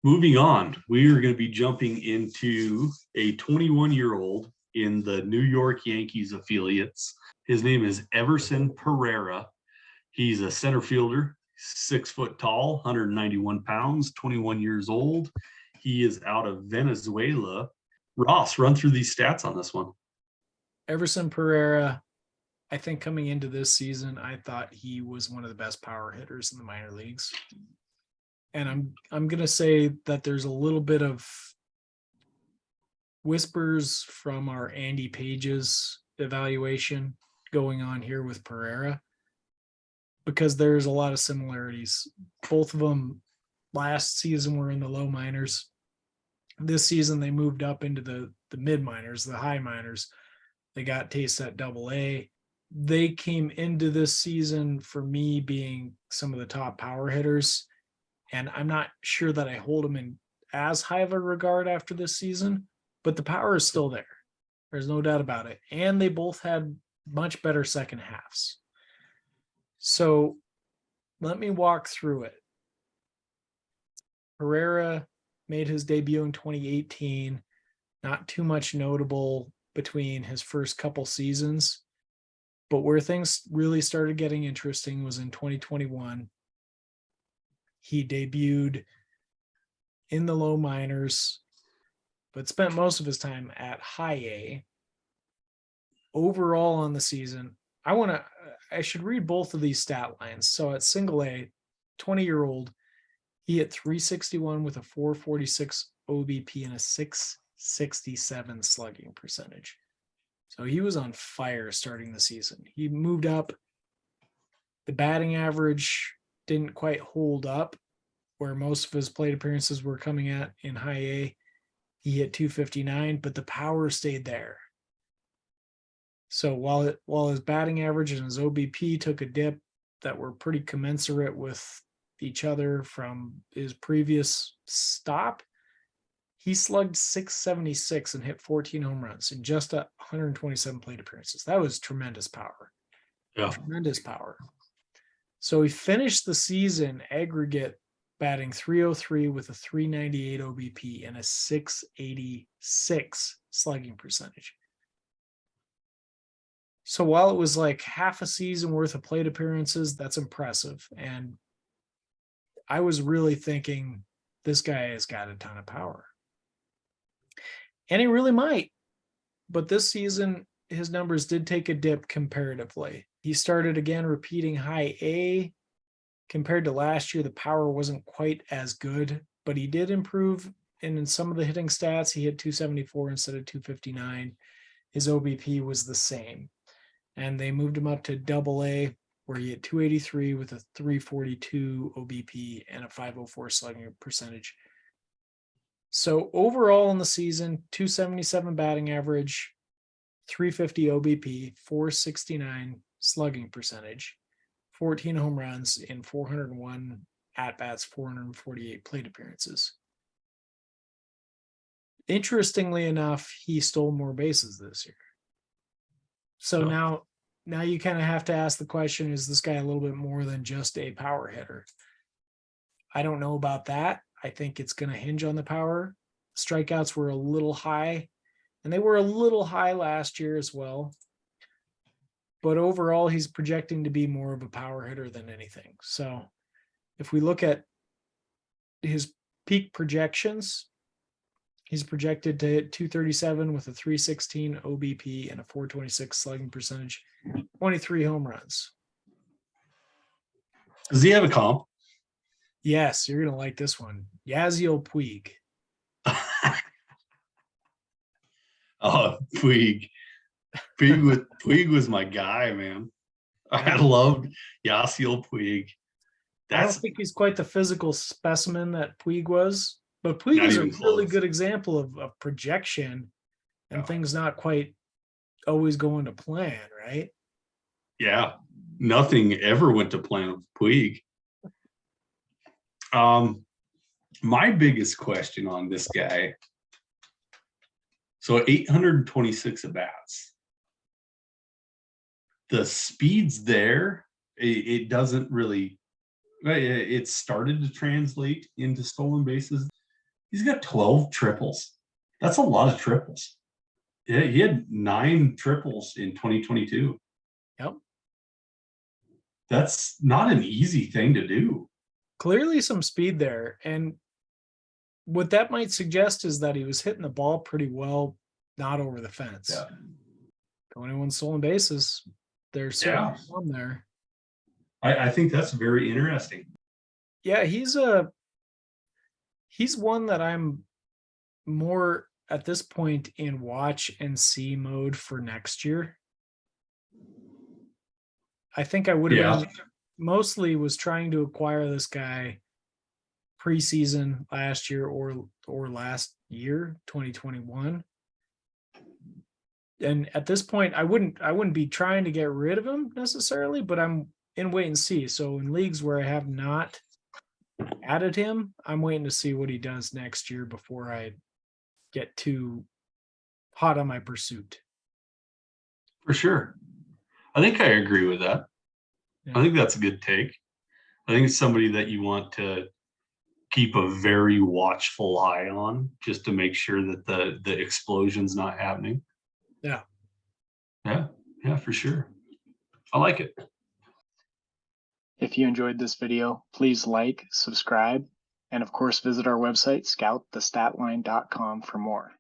Moving on, we are going to be jumping into a 21-year-old in the New York Yankees affiliates. His name is Everson Pereira. He's a center fielder, 6 foot tall, 191 pounds, 21 years old. He is out of Venezuela. Ross, run through these stats on this one. Everson Pereira, I think coming into this season, I thought he was one of the best power hitters in the minor leagues. And I'm going to say that there's a little bit of whispers from our Andy Page's evaluation going on here with Pereira, because there's a lot of similarities. Both of them last season were in the low minors. This season they moved up into the mid minors, the high minors. They got taste at AA. They came into this season for me being some of the top power hitters. And I'm not sure that I hold them in as high of a regard after this season, but the power is still there. There's no doubt about it. And they both had much better second halves. So let me walk through it. Pereira made his debut in 2018. Not too much notable between his first couple seasons. But where things really started getting interesting was in 2021. He debuted in the low minors, but spent most of his time at high A. Overall on the season, I should read both of these stat lines. So at single A, 20-year-old, he hit 361 with a 446 OBP and a 667 slugging percentage. So he was on fire starting the season. He moved up. The batting average didn't quite hold up where most of his plate appearances were coming at in high A. He hit 259, but the power stayed there. So while his batting average and his OBP took a dip that were pretty commensurate with each other from his previous stop, he slugged 676 and hit 14 home runs in just 127 plate appearances. That was tremendous power. Yeah. Tremendous power. So he finished the season aggregate batting 303 with a 398 OBP and a 686 slugging percentage. So while it was like half a season worth of plate appearances, that's impressive. And I was really thinking this guy has got a ton of power. And he really might. But this season, his numbers did take a dip comparatively. He started again repeating high A. Compared to last year, the power wasn't quite as good, but he did improve. And in some of the hitting stats, he hit 274 instead of 259. His OBP was the same. And they moved him up to AA, where he hit 283 with a 342 OBP and a 504 slugging percentage. So overall in the season, 277 batting average, 350 OBP, 469 slugging percentage, 14 home runs in 401 at-bats, 448 plate appearances. Interestingly enough, he stole more bases this year. So now you kind of have to ask the question, is this guy a little bit more than just a power hitter? I don't know about that. I think it's going to hinge on the power. Strikeouts were a little high, and they were a little high last year as well. But overall, he's projecting to be more of a power hitter than anything. So if we look at his peak projections, he's projected to hit 237 with a 316 OBP and a 426 slugging percentage, 23 home runs. Does he have a comp? Yes, you're going to like this one. Yasiel Puig. Oh, Puig. Puig was my guy, man. I loved Yasiel Puig. I don't think he's quite the physical specimen that Puig was, but Puig is a really good example of projection and things not quite always going to plan, right? Yeah, nothing ever went to plan with Puig. My biggest question on this guy, so 826 at-bats. The speed's there. It doesn't really, it started to translate into stolen bases. He's got 12 triples. That's a lot of triples. Yeah, he had 9 triples in 2022. Yep. That's not an easy thing to do. Clearly some speed there. And what that might suggest is that he was hitting the ball pretty well, not over the fence. Yeah. 21 stolen bases. There's certainly Yeah. some there. I think that's very interesting. Yeah, he's one that I'm more at this point in watch and see mode for next year. I think I would have been mostly was trying to acquire this guy preseason last year or last year, 2021. And at this point, I wouldn't be trying to get rid of him necessarily, but I'm in wait and see. So in leagues where I have not added him, I'm waiting to see what he does next year before I get too hot on my pursuit. For sure. I think I agree with that. Yeah. I think that's a good take. I think it's somebody that you want to keep a very watchful eye on just to make sure that the explosion's not happening. Yeah. Yeah, for sure. I like it. If you enjoyed this video, please like, subscribe, and of course visit our website, scoutthestatline.com for more.